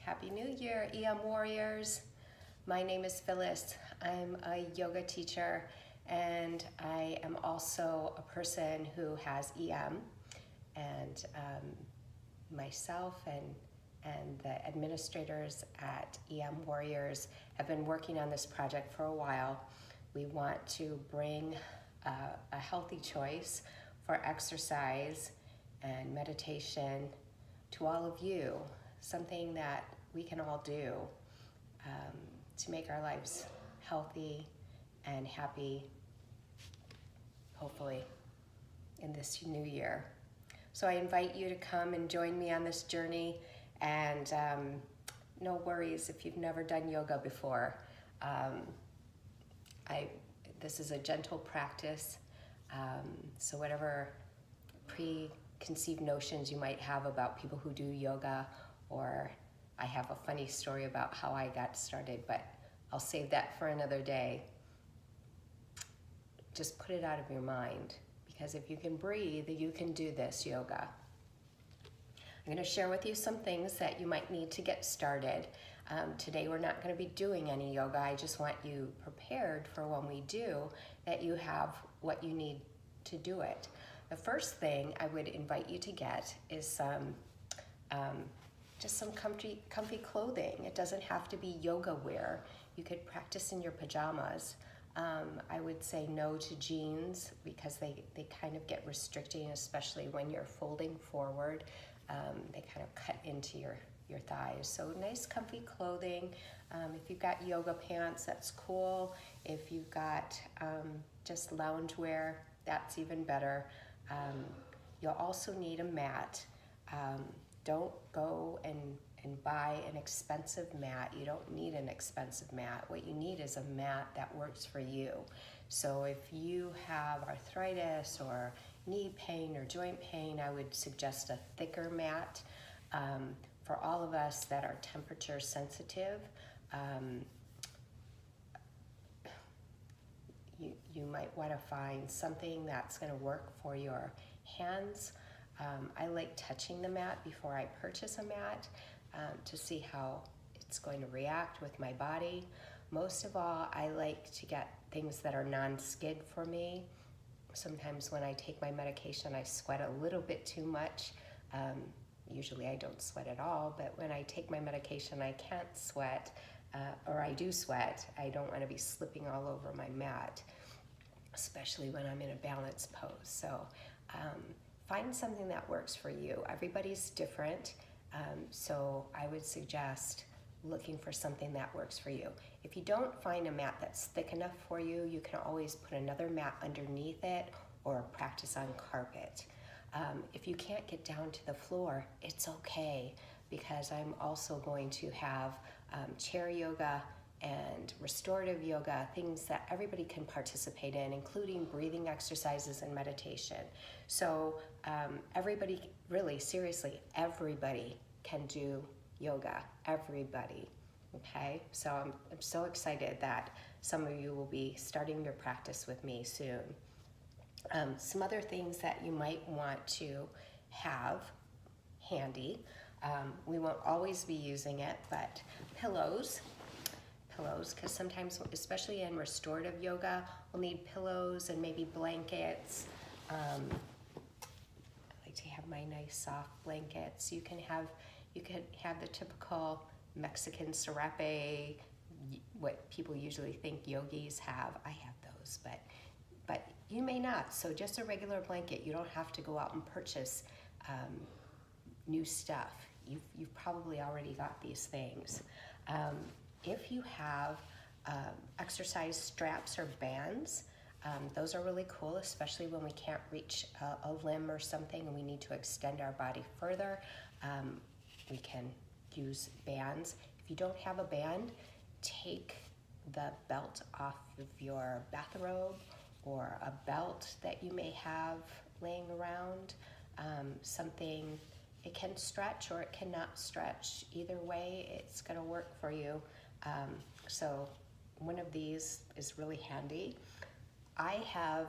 Happy New Year, EM Warriors. My name is Phyllis. I'm a yoga teacher and I am also a person who has EM, and myself and the administrators at EM Warriors have been working on this project for a while. We want to bring a healthy choice for exercise and meditation to all of you, something that we can all do to make our lives healthy and happy, hopefully, in this new year. So I invite you to come and join me on this journey, and no worries if you've never done yoga before. This is a gentle practice, so whatever preconceived notions you might have about people who do yoga, or I have a funny story about how I got started, but I'll save that for another day. Just put it out of your mind, because if you can breathe, you can do this yoga. I'm going to share with you some things that you might need to get started. Today we're not going to be doing any yoga. I just want you prepared for when we do, that you have what you need to do it. The first thing I would invite you to get is just some comfy clothing. It doesn't have to be yoga wear. You could practice in your pajamas. I would say no to jeans, because they kind of get restricting, especially when you're folding forward. They kind of cut into your thighs. So nice comfy clothing. If you've got yoga pants, that's cool. If you've got just loungewear, that's even better. You'll also need a mat. Don't go and buy an expensive mat. You don't need an expensive mat. What you need is a mat that works for you. So if you have arthritis or knee pain or joint pain, I would suggest a thicker mat. For all of us that are temperature sensitive, you might want to find something that's going to work for your hands. I like touching the mat before I purchase a mat to see how it's going to react with my body. Most of all, I like to get things that are non-skid for me. Sometimes when I take my medication, I sweat a little bit too much. Usually I don't sweat at all, but when I take my medication, I can't sweat, or I do sweat. I don't want to be slipping all over my mat, especially when I'm in a balance pose. So find something that works for you. Everybody's different, so I would suggest looking for something that works for you. If you don't find a mat that's thick enough for you, you can always put another mat underneath it or practice on carpet. If you can't get down to the floor, it's okay, because I'm also going to have chair yoga and restorative yoga, things that everybody can participate in, including breathing exercises and meditation. So everybody, really, seriously, everybody can do yoga, everybody, okay? So I'm so excited that some of you will be starting your practice with me soon. Some other things that you might want to have handy, we won't always be using it, but pillows, because sometimes, especially in restorative yoga, we'll need pillows and maybe blankets. I like to have my nice soft blankets. You could have the typical Mexican serape, what people usually think yogis have. I have those, but you may not. So just a regular blanket. You don't have to go out and purchase new stuff. You've probably already got these things. If you have exercise straps or bands, those are really cool, especially when we can't reach a limb or something and we need to extend our body further. We can use bands. If you don't have a band, take the belt off of your bathrobe or a belt that you may have laying around. Something, it can stretch or it cannot stretch. Either way, it's going to work for you. So one of these is really handy. I have,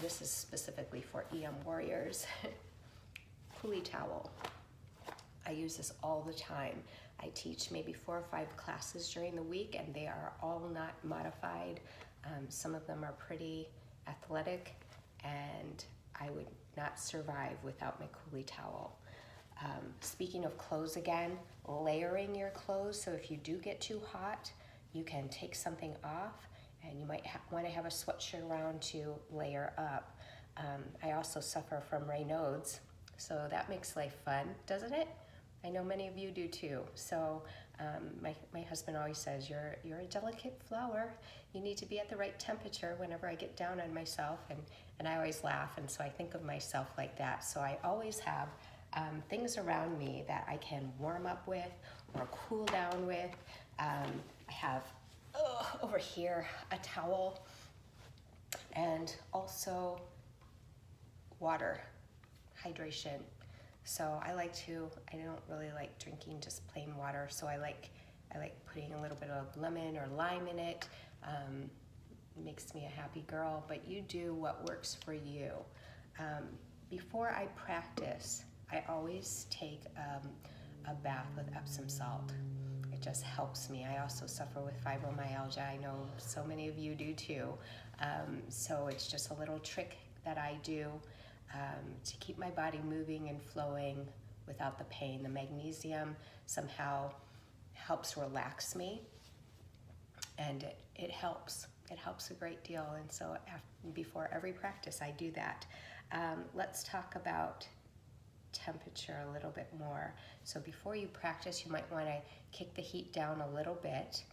this is specifically for EM Warriors, pulley towel. I use this all the time. I teach maybe 4 or 5 classes during the week, and they are all not modified. Some of them are pretty athletic, and I would not survive without my coolie towel. Speaking of clothes again, layering your clothes, so if you do get too hot, you can take something off, and you might want to have a sweatshirt around to layer up. I also suffer from Raynaud's, so that makes life fun, doesn't it? I know many of you do too. So my husband always says, you're a delicate flower. You need to be at the right temperature whenever I get down on myself. And I always laugh, and so I think of myself like that. So I always have things around me that I can warm up with or cool down with. I have over here a towel, and also water, hydration. So I don't really like drinking just plain water, so I like putting a little bit of lemon or lime in it. Makes me a happy girl, but you do what works for you. Before I practice, I always take a bath with Epsom salt. It just helps me. I also suffer with fibromyalgia. I know so many of you do too. So it's just a little trick that I do to keep my body moving and flowing without the pain. The magnesium somehow helps relax me, and it helps. It helps a great deal, and so before every practice I do that. Let's talk about temperature a little bit more. So before you practice, you might want to kick the heat down a little bit,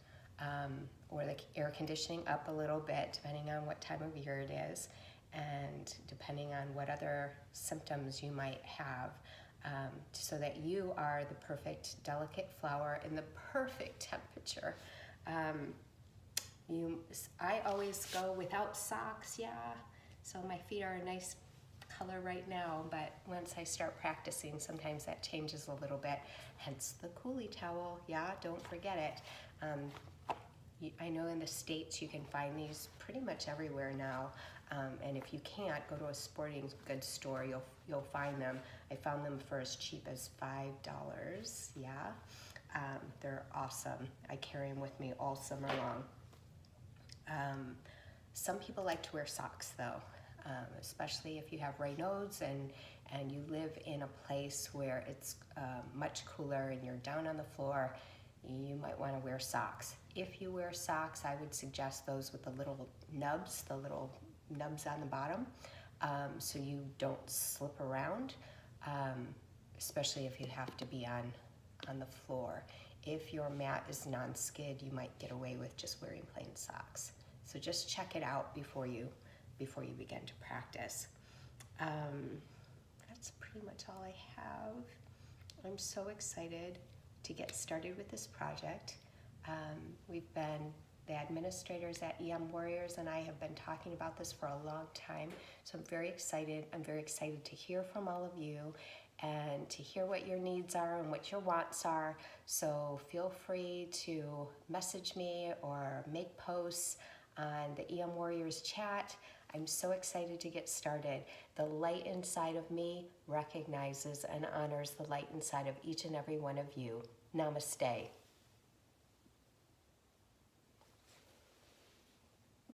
or the air conditioning up a little bit, depending on what time of year it is, and depending on what other symptoms you might have, so that you are the perfect delicate flower in the perfect temperature. I always go without socks, yeah. So my feet are a nice color right now, but once I start practicing, sometimes that changes a little bit, hence the coolie towel, yeah, don't forget it. I know in the States you can find these pretty much everywhere now, and if you can't, go to a sporting goods store, you'll find them. I found them for as cheap as $5, yeah. They're awesome. I carry them with me all summer long. Some people like to wear socks though, especially if you have Raynaud's and you live in a place where it's much cooler and you're down on the floor. You might want to wear socks. If you wear socks, I would suggest those with the little nubs on the bottom, so you don't slip around, especially if you have to be on the floor. If your mat is non-skid, you might get away with just wearing plain socks. So just check it out before you begin to practice. That's pretty much all I have. I'm so excited to get started with this project. The administrators at EM Warriors and I have been talking about this for a long time, so I'm very excited. I'm very excited to hear from all of you and to hear what your needs are and what your wants are. So feel free to message me or make posts on the EM Warriors chat. I'm so excited to get started. The light inside of me recognizes and honors the light inside of each and every one of you. Namaste.